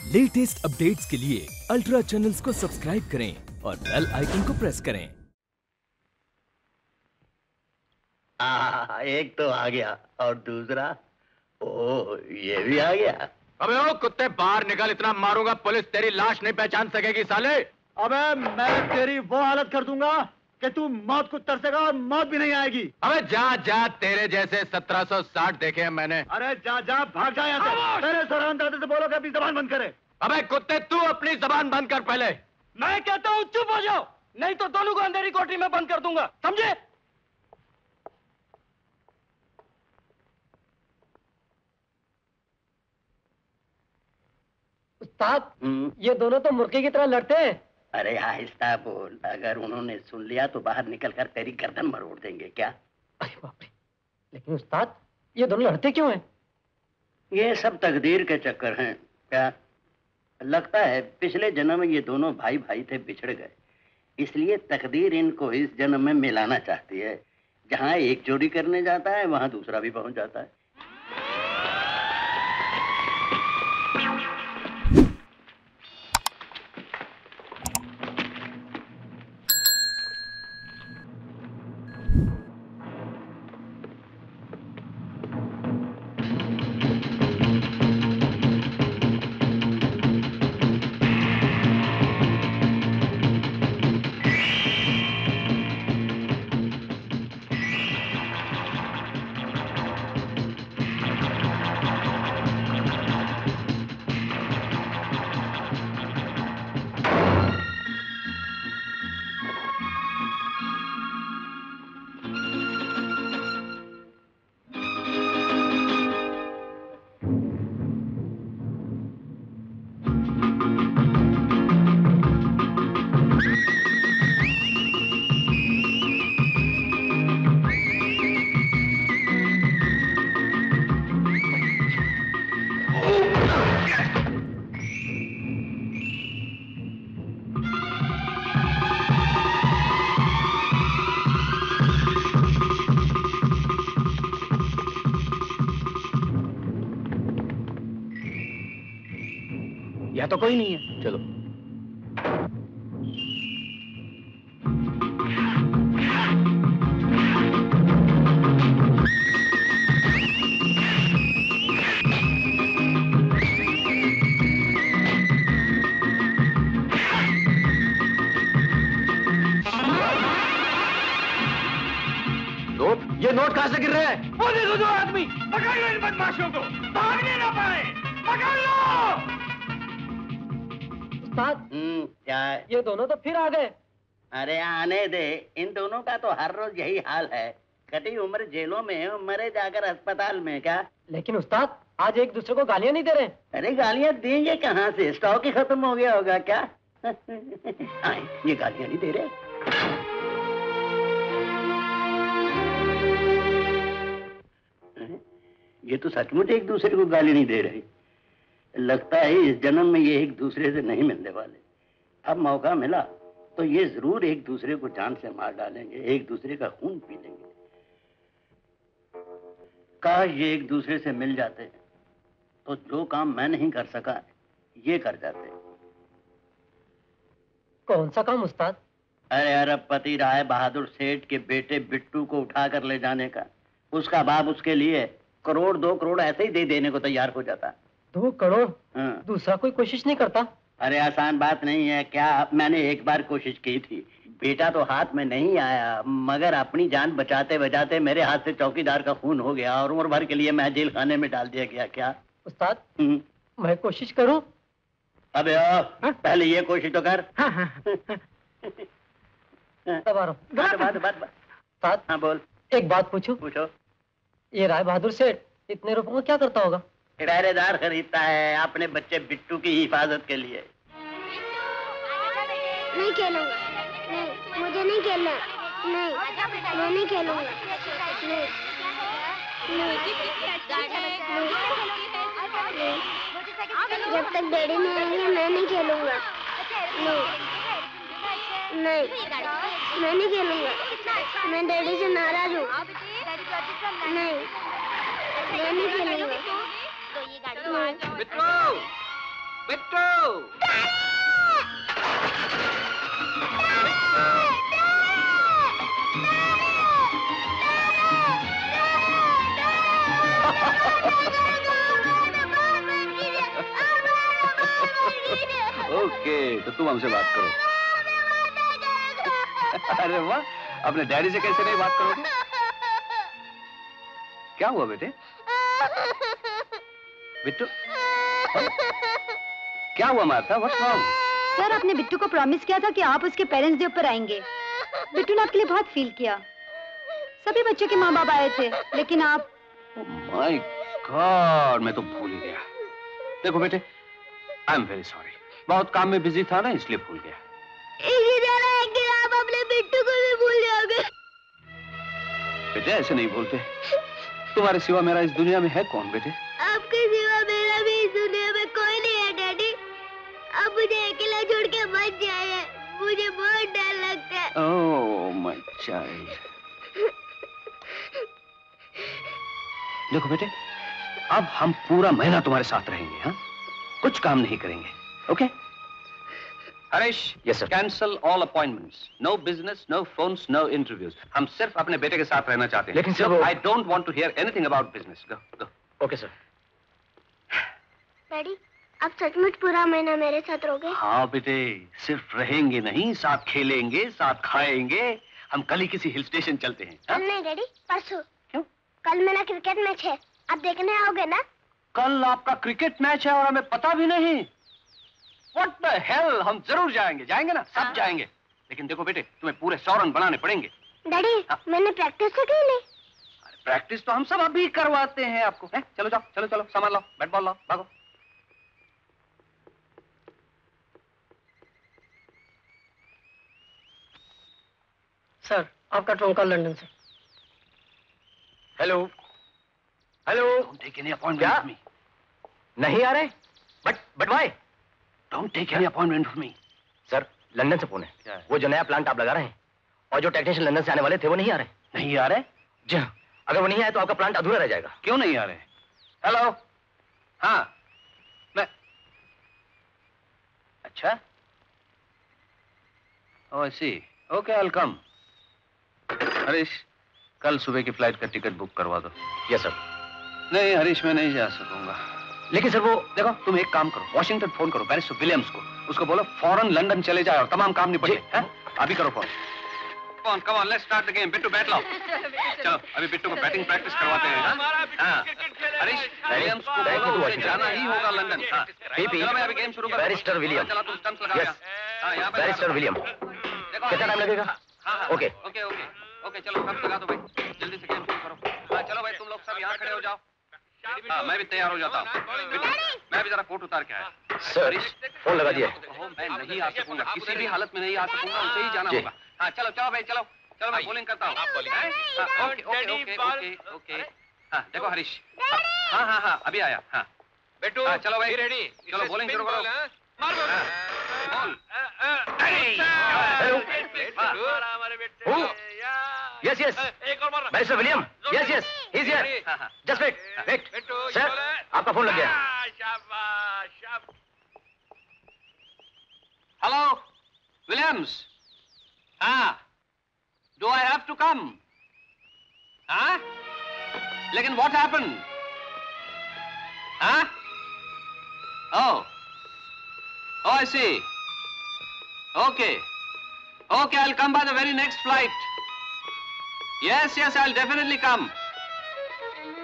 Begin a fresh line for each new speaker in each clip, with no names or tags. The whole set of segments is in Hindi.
लेटेस्ट अपडेट्स के लिए अल्ट्रा चैनल्स को सब्सक्राइब करें और बेल आइकन को प्रेस करें।
एक तो आ गया और दूसरा ये भी आ गया।
अबे ओ कुत्ते बाहर निकल, इतना मारूंगा पुलिस तेरी लाश नहीं पहचान सकेगी साले।
अबे मैं तेरी वो हालत कर दूंगा कि तू मौत को तरसेगा और मौत भी नहीं आएगी।
अबे जा जा, तेरे जैसे 1760 देखे हैं मैंने।
अरे जा जा, भाग जा यहाँ से। तेरे सरहद दादे से बोलो कि अपनी जबान बंद करे।
अबे कुत्ते तू अपनी जबान बंद कर पहले।
मैं कहता हूँ चुप हो जाओ, नहीं तो दोनों को अंधेरी कोठरी में बंद कर दूंगा, समझे?
उस्ताद, ये दोनों तो मुर्गे की तरह लड़ते हैं।
अरे आहिस्ता बोल, अगर उन्होंने सुन लिया तो बाहर निकलकर तेरी गर्दन मरोड़ देंगे। क्या?
अरे बाप रे, लेकिन उस्ताद ये दोनों लड़ते क्यों हैं?
ये सब तकदीर के चक्कर हैं। क्या लगता है पिछले जन्म में ये दोनों भाई भाई थे, बिछड़ गए, इसलिए तकदीर इनको इस जन्म में मिलाना चाहती है। जहाँ एक जोड़ी करने जाता है वहां दूसरा भी पहुंच जाता है।
यहाँ तो कोई नहीं है, चलो।
ये नोट कहां से गिर रहे हैं?
वो देखो दो आदमी, पकड़ लो इन बदमाशों को, भागने ना पाए, पकड़ लो।
उस्ताद,
क्या है?
ये दोनों तो फिर आ गए।
अरे आने दे, इन दोनों का तो हर रोज यही हाल है। कटी उम्र जेलों में, मरे जाकर अस्पताल में। क्या?
लेकिन उस्ताद आज एक दूसरे को गालियां नहीं दे रहे।
अरे गालियां देंगे कहाँ से? स्टॉक ही खत्म हो गया होगा क्या? ये गालियां नहीं दे रहे। ये तो सचमुच एक दूसरे को गाली नहीं दे रहे। लगता है इस जन्म में ये एक दूसरे से नहीं मिलने वाले। अब मौका मिला तो ये जरूर एक दूसरे को जान से मार डालेंगे, एक दूसरे का खून पी लेंगे। काश ये एक दूसरे से मिल जाते तो जो काम मैं नहीं कर सका ये कर जाते।
कौन सा काम उस्ताद?
अरे अरबपति राय बहादुर सेठ के बेटे बिट्टू को उठा कर ले जाने का। उसका बाप उसके लिए करोड़ 2 करोड़ ऐसे ही दे देने को तैयार हो जाता।
2 करोड़? दूसरा कोई कोशिश नहीं करता?
अरे आसान बात नहीं है क्या? मैंने एक बार कोशिश की थी, बेटा तो हाथ में नहीं आया, मगर अपनी जान बचाते बचाते मेरे हाथ से चौकीदार का खून हो गया और उम्र भर के लिए मैं जेल खाने में डाल दिया गया। क्या
उस्ताद, मैं कोशिश करूं?
अबे पहले ये कोशिश तो कर।
उस्ताद,
हाँ बोल।
एक बात पूछूं?
पूछो।
ये राय बहादुर सेठ इतने रुपयों का क्या करता होगा?
किराएदार खरीदता है अपने बच्चे बिट्टू की हिफाजत के लिए।
नहीं खेलूंगा, नहीं, मुझे नहीं खेलना, नहीं, मैं नहीं खेलूंगा, नहीं, नहीं, जब तक डैडी नहीं आएंगे मैं नहीं खेलूंगा, नहीं, नहीं, मैं नहीं खेलूंगा, मैं डैडी से नाराज हूँ, नहीं, मैं नहीं खेलूंगा।
मित्रों, बिट्टू।
ओके, तो तुम हमसे बात करो। अरे वाह, अपने डैडी से कैसे नहीं बात करोगे? क्या हुआ बेटे? बिट्टू, क्या हुआ मार्था? What's wrong?
सर, आपने बिट्टू को प्रॉमिस किया था कि आप उसके पेरेंट्स डे पर आएंगे। बिट्टू ने आपके लिए बहुत फील किया। सभी बच्चों के माँ बाप आए थे, लेकिन आप।
माय गॉड, मैं तो भूल ही गया। देखो बेटे, आई एम वेरी सॉरी। बहुत काम में बिजी था ना, इसलिए भूल गया।
इसी तरह एक दिन आप अपने बिट्टू को भी भूल जाओगे।
बेटे ऐसे नहीं बोलते। तुम्हारे सिवा मेरा इस दुनिया में है कौन बेटे?
आपके सिवा मेरा भी इस दुनिया में कोई नहीं है डैडी। आप मुझे अकेला छोड़ के मत जाइए, मुझे बहुत डर लगता है।
Oh my child. देखो बेटे, अब हम पूरा महीना तुम्हारे साथ रहेंगे। हाँ, कुछ काम नहीं करेंगे। Okay? Harish,
yes sir.
Cancel all appointments. No business, no phones, no interviews. हम सिर्फ अपने बेटे के साथ रहना चाहते हैं।
लेकिन sir,
I don't want to hear anything about business. Go go.
Okay sir.
Daddy, आप सचमुच पूरा महीना मेरे साथ रहोगे?
हाँ बेटे, सिर्फ रहेंगे नहीं, साथ खेलेंगे, साथ खाएंगे। हम कल ही किसी हिल स्टेशन चलते हैं।
कल नहीं डैडी, परसों।
क्यों?
कल मेरा क्रिकेट मैच है, आप देखने आओगे ना?
कल आपका क्रिकेट मैच है और हमें पता भी नहीं? What the hell? हम जरूर जाएंगे, जाएंगे ना, सब जाएंगे। लेकिन देखो बेटे, तुम्हें पूरे 100 रन बनाने पड़ेंगे।
डैडी, मैंने प्रैक्टिस तो की नहीं।
प्रैक्टिस तो हम सब अभी करवाते हैं आपको। है? चलो जाओ, चलो चलो, सामान लाओ, बैट बॉल लाओ, भागो।
सर, आपका ट्रंक कॉल लंदन से।
Hello hello.
Don't take any appointment with me.
नहीं आ रहे? But why?
Don't take any appointment with me.
Sir, London से फोन है।
क्या है?
वो जो नया प्लांट आप लगा रहे हैं और जो टेक्नीशियन लंदन से आने वाले थे वो नहीं आ रहे।
नहीं आ रहे?
जी हाँ, अगर वो नहीं आए तो आपका प्लांट अधूरा रह जाएगा।
क्यों नहीं आ रहे? हेलो, हाँ, मैं। अच्छा, oh I see. Okay, I will come. Harish, कल सुबह की फ्लाइट का टिकट बुक करवा दो।
Yes sir.
नहीं हरीश, मैं नहीं जा सकूंगा।
लेकिन सर वो।
देखो, तुम एक काम करो, वॉशिंगटन फोन करो बैरिस्टर विलियम्स को। उसको बोलो फौरन लंदन चले जाए और तमाम काम निपटे। हैं? अभी करो phone. Come on, let's start the game. Bittu bat लाओ। चलो, अभी बिट्टू को बैटिंग प्रैक्टिस करवाते हैं। हाँ, हरीश, विलियम्स को जाना ही होगा लंदन। हाँ, चलो मैं अभी गेम शुरू करो।
Barrister William.
चलो तुम स्टंप्स लगाओ।
Yes, barrister William. कितना टाइम लगेगा? ओके
ओके ओके ओके, चलो स्टंप्स लगा दो भाई, जल्दी से गेम शुरू करो। हाँ चलो भाई, तुम लोग सब यहाँ खड़े हो जाओ। हाँ, मैं भी तैयार हो जाता हूँ। मैं भी जरा कोट उतार के आया।
सर, फोन लगा दिया।
मैं नहीं आ सकूंगा, किसी भी हालत में नहीं आ सकूंगा, उसे ही जाना होगा। हाँ चलो चलो भाई, चलो चलो, मैं बॉलिंग करता हूँ। Okay okay okay okay. हाँ देखो हरीश, हाँ हाँ हाँ, अभी आया। हाँ
बेटू,
चलो भाई,
रेडी।
चलो बॉलिंग शुरू करो।
यस यस,
एक और मार।
Barrister William. Yes yes, he is here. Just wait wait. Sir, आपका फोन लग गया।
शाबाश शाबाश।
Hello Williams. हाँ, do I have to come? हाँ, लेकिन व्हाट हैपन? हाँ, oh I see. Okay okay, I'll come by the very next flight. Yes, yes, I'll definitely come.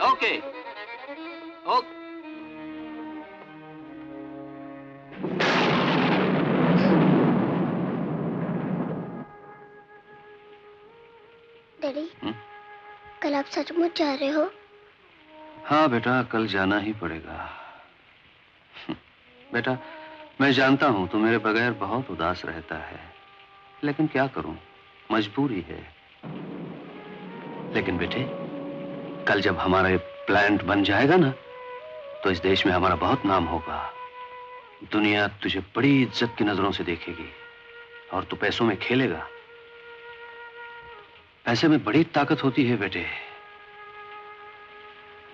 Okay. Okay.
Daddy, कल आप सचमुच जा रहे हो?
हाँ बेटा, कल जाना ही पड़ेगा। बेटा, मैं जानता हूं तू मेरे बगैर बहुत उदास रहता है, लेकिन क्या करूं, मजबूरी है। लेकिन बेटे, कल जब हमारा ये प्लांट बन जाएगा ना, तो इस देश में हमारा बहुत नाम होगा। दुनिया तुझे बड़ी इज्जत की नजरों से देखेगी और तू पैसों में खेलेगा। पैसे में बड़ी ताकत होती है बेटे।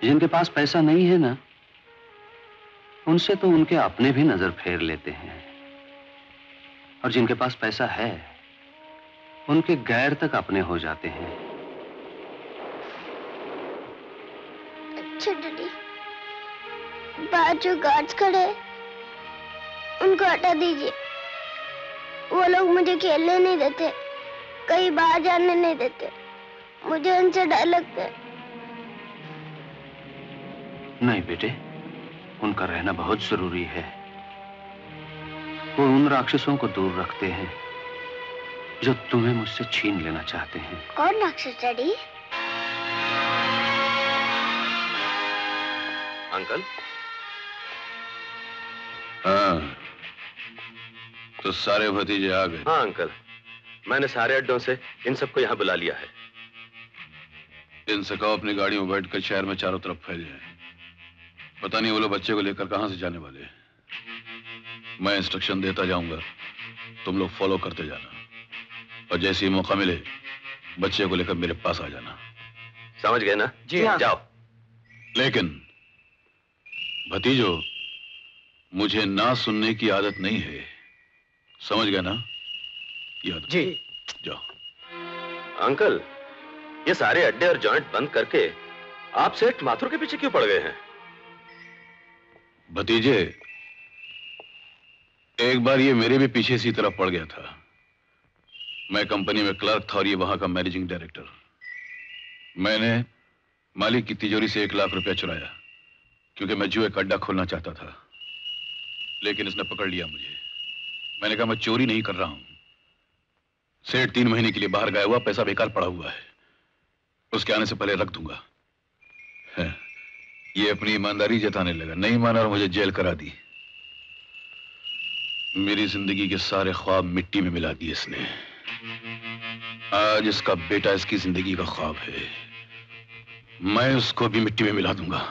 जिनके पास पैसा नहीं है ना,
उनसे तो उनके अपने भी नजर फेर लेते हैं, और जिनके पास पैसा है उनके गैर तक अपने हो जाते हैं।
अच्छा डैडी, बाहर जो गार्ड्स खड़े हैं, उनको हटा दीजिए। वो लोग मुझे खेलने नहीं देते, कहीं बाहर जाने नहीं देते, मुझे उनसे डर लगता है।
नहीं बेटे, उनका रहना बहुत जरूरी है। वो उन राक्षसों को दूर रखते हैं जो तुम्हें मुझसे छीन लेना चाहते हैं।
कौन राक्षस डैडी?
अंकल?
हाँ, तो सारे भतीजे आ गए?
हाँ अंकल, मैंने सारे अड्डों से इन सबको यहाँ बुला लिया है।
इनसे कहो अपनी गाड़ियों में बैठकर शहर में चारों तरफ फैल जाए। पता नहीं वो लोग बच्चे को लेकर कहां से जाने वाले हैं। मैं इंस्ट्रक्शन देता जाऊंगा, तुम लोग फॉलो करते जाना, और जैसे ही मौका मिले बच्चे को लेकर मेरे पास आ जाना।
समझ गए ना?
जी हाँ।
जाओ।
लेकिन भतीजो, मुझे ना सुनने की आदत नहीं है, समझ गए ना? याद
जी।
जाओ।
अंकल, ये सारे अड्डे और जॉइंट बंद करके आप सेठ माथुर के पीछे क्यों पड़ गए हैं?
भतीजे, एक बार ये मेरे भी पीछे इसी तरफ पड़ गया था। मैं कंपनी में क्लर्क था और ये वहां का मैनेजिंग डायरेक्टर। मैंने मालिक की तिजोरी से 1 लाख रुपया चुराया क्योंकि मैं जुए का अड्डा खोलना चाहता था, लेकिन इसने पकड़ लिया मुझे। मैंने कहा मैं चोरी नहीं कर रहा हूं। सेठ 3 महीने के लिए बाहर गया हुआ, पैसा बेकार पड़ा हुआ है, उसके आने से पहले रख दूंगा। ये अपनी ईमानदारी जताने लगा, नहीं माना और मुझे जेल करा दी। मेरी जिंदगी के सारे ख्वाब मिट्टी में मिला दिए इसने। आज इसका बेटा इसकी जिंदगी का ख्वाब है, मैं उसको भी मिट्टी में मिला दूंगा।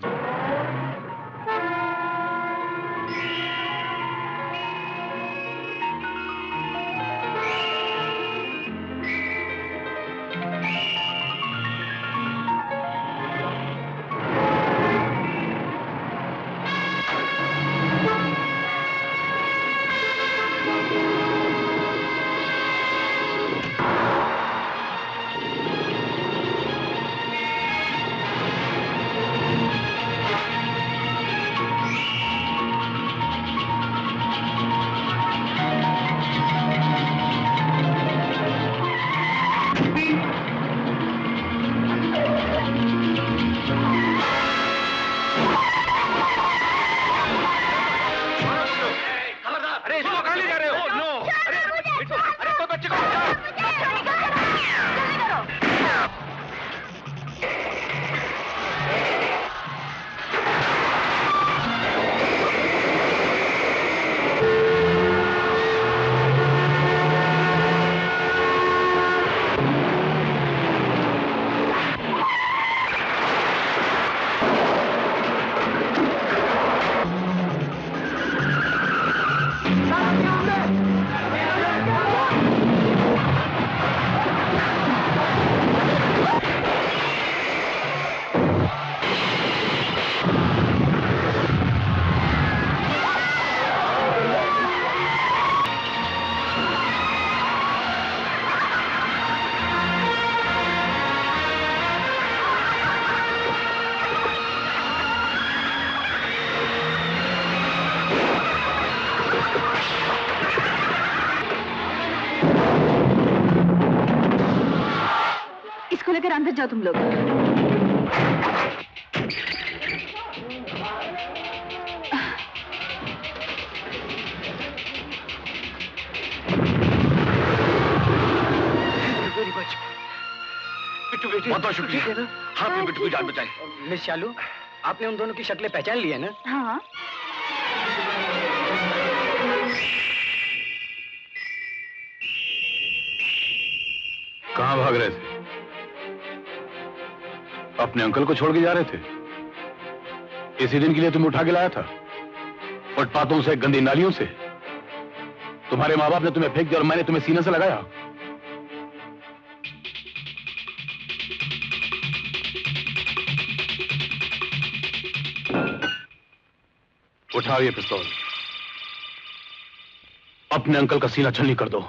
लेकर अंदर जाओ तुम लोग।
बिट्टू बेटी, बहुत बहुत शुक्रिया ना, आपने बिट्टू की जान बचाई। मिस चालू, आपने उन दोनों की शक्लें पहचान ली है ना?
हाँ।
कहाँ भाग रहे थे? अपने अंकल को छोड़ के जा रहे थे? इसी दिन के लिए तुम्हें उठा के लाया था, फुटपाथों से, गंदी नालियों से। तुम्हारे माँ बाप ने तुम्हें फेंक दिया और मैंने तुम्हें सीने से लगाया। उठा उठाओ ये पिस्तौल। अपने अंकल का सीना छलनी कर दो।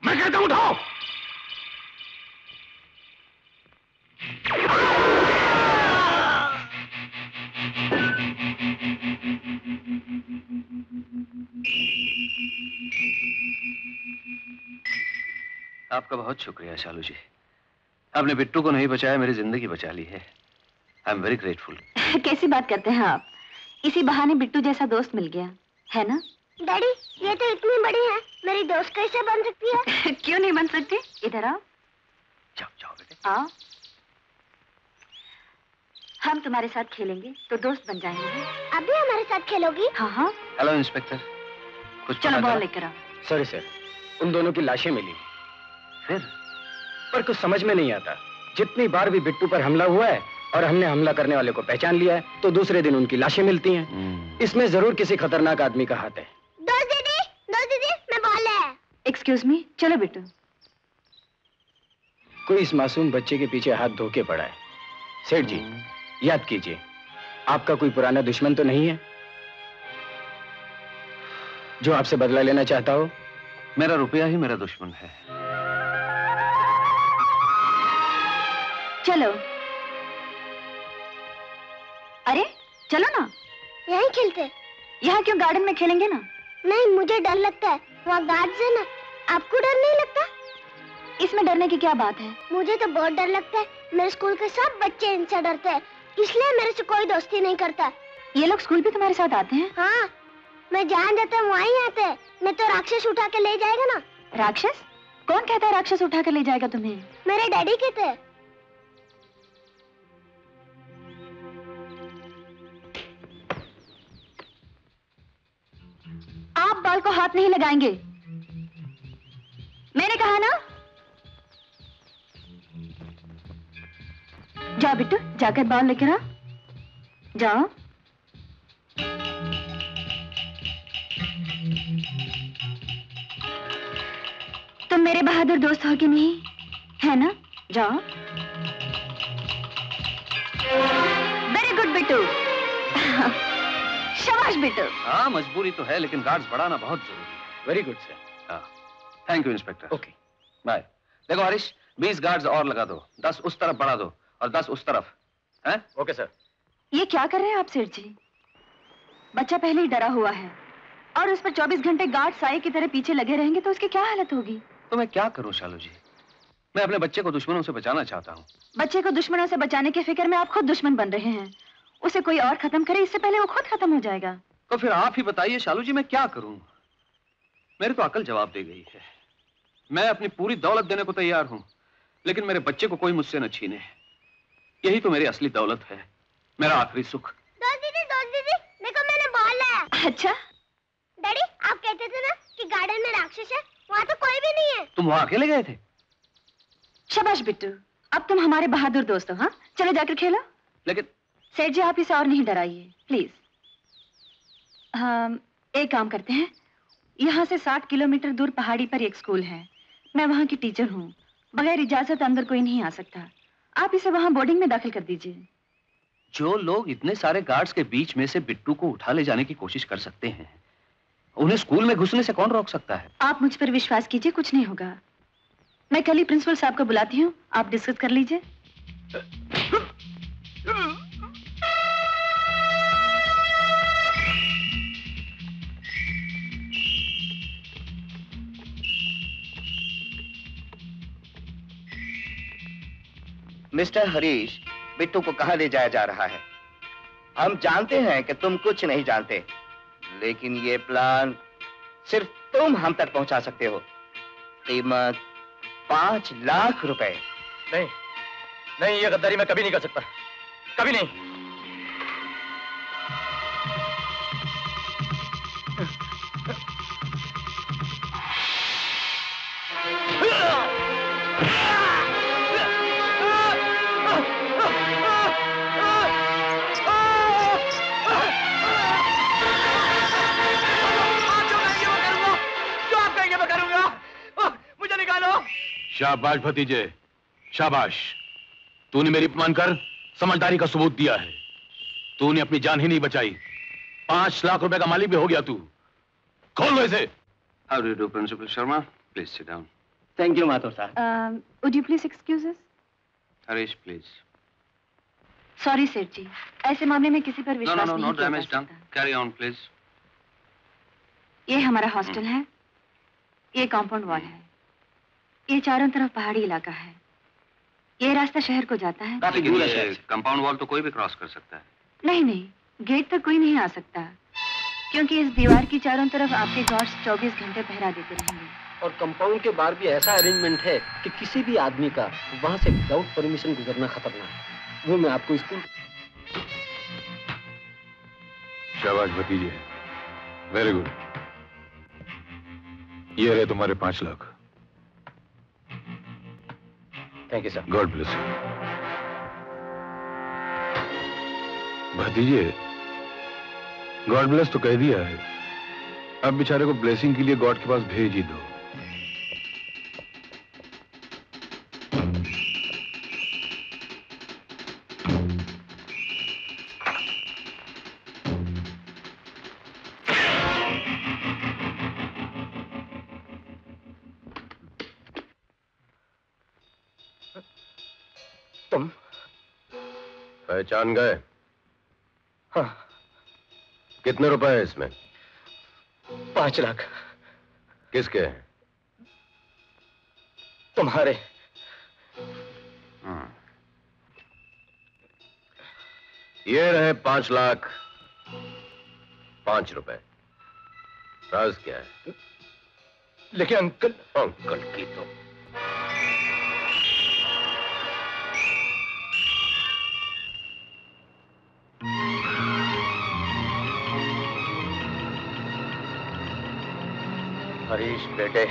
मैं कहता हूं उठाओ।
आपका बहुत शुक्रिया शालू जी। आपने बिट्टू को नहीं बचाया, मेरी जिंदगी बचा ली है। I am very grateful.
कैसी बात करते हैं आप? इसी बहाने बिट्टू जैसा दोस्त मिल गया है ना?
डैडी, ये तो इतनी बड़ी है, मेरी दोस्त कैसे बन सकती है?
क्यों नहीं बन सकती? इधर आओ।
जाओ जाओ बेटे।
आओ। हम तुम्हारे साथ खेलेंगे तो दोस्त बन जाएंगे।
अभी हमारे साथ खेलोगी?
हाँ हाँ।
हेलो इंस्पेक्टर, कुछ
चलो
पता
बॉल
चला?
लेकर आओ।
सॉरी सर, उन दोनों की लाशें मिली
फिर
पर कुछ समझ में नहीं आता। जितनी बार भी बिट्टू पर हमला हुआ है और हमने हमला करने वाले को पहचान लिया है तो दूसरे दिन उनकी लाशें मिलती हैं। इसमें जरूर किसी खतरनाक आदमी का हाथ है।
दोस्त दीदी, मैं बॉल है।
एक्सक्यूज मी, चलो बिट्टू।
कोई इस मासूम बच्चे के पीछे हाथ धो के पड़ा है। सेठ जी, याद कीजिए, आपका कोई पुराना दुश्मन तो नहीं है जो आपसे बदला लेना चाहता हो?
मेरा रुपया ही मेरा दुश्मन है।
चलो। अरे चलो ना।
यहीं खेलते।
यहाँ क्यों, गार्डन में खेलेंगे ना।
नहीं, मुझे डर लगता है, वहाँ गार्ड्स है ना। आपको डर नहीं लगता?
इसमें डरने की क्या बात है?
मुझे तो बहुत डर लगता है। मेरे स्कूल के सब बच्चे इनसे डरते हैं, इसलिए मेरे से कोई दोस्ती नहीं करता।
ये लोग स्कूल भी तुम्हारे साथ आते हैं?
हाँ, मैं जहाँ जाता हूँ वहीं आते हैं। मैं तो राक्षस उठा के ले जाएगा ना।
राक्षस? कौन कहता है राक्षस उठा के ले जाएगा तुम्हें?
मेरे डैडी कहते हैं।
आप बॉल को हाथ नहीं लगाएंगे, मैंने कहा ना। जाओ बिट्टू, जाकर बॉल लेकर आओ। जाओ। तुम मेरे बहादुर दोस्त हो कि नहीं, है ना? जाओ। Very good Bittu. शाबाश बिट्टू।
हाँ, मजबूरी तो है लेकिन गार्ड्स बढ़ाना बहुत जरूरी है।
Very good sir.
हाँ, thank you inspector.
Okay,
bye. देखो हरीश, 20 गार्ड्स और लगा दो, 10 उस तरफ बढ़ा दो और 10 उस तरफ। हैं?
Okay sir.
ये क्या कर रहे हैं आप सेठ जी? बच्चा पहले ही डरा हुआ है और उस पर 24 घंटे गार्ड साये की तरह पीछे लगे रहेंगे तो उसकी क्या हालत होगी?
तो मैं क्या करूं शालू जी? मैं अपने बच्चे को दुश्मनों से बचाना चाहता हूं।
बच्चे को दुश्मनों से बचाने की फिक्र में आप खुद दुश्मन बन रहे हैं। उसे कोई और खत्म करे इससे पहले वो खुद खत्म हो जाएगा।
तो फिर आप ही बताइए शालू जी, मैं क्या करूं? मेरी तो अकल जवाब दे गई है। मैं अपनी पूरी दौलत देने को तैयार हूं, लेकिन मेरे बच्चे को कोई मुझसे न छीने। यही तो मेरी असली दौलत है, मेरा आखिरी सुख।
दोस्त दीदी, देखो मैंने बॉल है।
अच्छा
डैडी, आप कहते थे ना कि गार्डन में राक्षस है, वहाँ तो कोई भी नहीं है।
तुम वहां अकेले गए थे?
शाबाश बिट्टू, अब तुम हमारे बहादुर दोस्त हो। हाँ, चलो जाकर खेलो।
लेकिन
सेठ जी, आप इसे और नहीं डराइए प्लीज। हाँ, एक काम करते हैं, यहाँ से 60 किलोमीटर दूर पहाड़ी पर एक स्कूल है। मैं वहाँ की टीचर हूँ, बगैर इजाजत अंदर कोई नहीं आ सकता। आप इसे वहाँ बोर्डिंग में दाखिल कर दीजिए।
जो लोग इतने सारे गार्ड्स के बीच में से बिट्टू को उठा ले जाने की कोशिश कर सकते हैं, उन्हें स्कूल में घुसने से कौन रोक सकता है?
आप मुझ पर विश्वास कीजिए, कुछ नहीं होगा। मैं कल ही प्रिंसिपल साहब को बुलाती हूँ, आप डिस्कस कर लीजिए।
मिस्टर हरीश, बिट्टू को कहाँ ले जाया जा रहा है? हम जानते हैं कि तुम कुछ नहीं जानते, लेकिन ये प्लान सिर्फ तुम हम तक पहुंचा सकते हो। कीमत 5 लाख रुपए।
नहीं नहीं, ये गद्दारी मैं कभी नहीं कर सकता, कभी नहीं।
शाबाश भतीजे, शाबाश। तूने मेरी अपमान कर समझदारी का सबूत दिया है। तूने अपनी जान ही नहीं बचाई, 5 लाख रुपए का मालिक भी हो गया तू। खोल लो इसे।
How do you do, Principal Sharma? Please sit down.
Thank you Mathur साहब।
Would you please excuse us?
Harish, please.
Sorry Seth ji, ऐसे मामले में किसी पर
No,
विश्वास
no, no,
नहीं
no
किया जा
damage done.
सकता।
Carry on, please.
ये हमारा हॉस्टल है, ये कंपाउंड वॉल है, ये चारों तरफ पहाड़ी इलाका है, ये रास्ता शहर को जाता है।
लेकिन ये कंपाउंड वॉल तो कोई भी क्रॉस कर सकता है।
नहीं नहीं, गेट तक कोई नहीं आ सकता, क्योंकि इस दीवार की चारों तरफ आपके गार्ड्स 24 घंटे पहरा देते रहेंगे।
और कंपाउंड के बाहर भी ऐसा अरेंजमेंट है कि किसी भी आदमी का वहां से विदाउट परमिशन गुजरना खतरनाक है। वो मैं आपको स्कूल।
शाबाश भतीजे, वेरी गुड। ये रहे तुम्हारे 5 lakh.
Thank you sir.
God bless you. भतीजे, गॉड ब्लेस तो कह दिया है, अब बेचारे को ब्लेसिंग के लिए गॉड के पास भेज ही दो।
तुम
पहचान गए?
हाँ।
कितने रुपए है इसमें?
5 लाख।
किसके हैं?
तुम्हारे।
ये रहे 5 लाख 5 रुपए। राज क्या है?
लेकिन अंकल।
अंकल की तो
हरीश बेटे,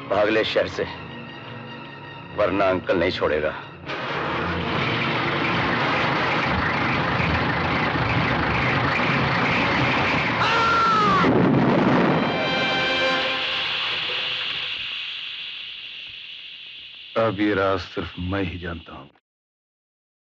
भाग ले शहर से, वरना अंकल नहीं छोड़ेगा।
अब ये राज सिर्फ मैं ही जानता हूं।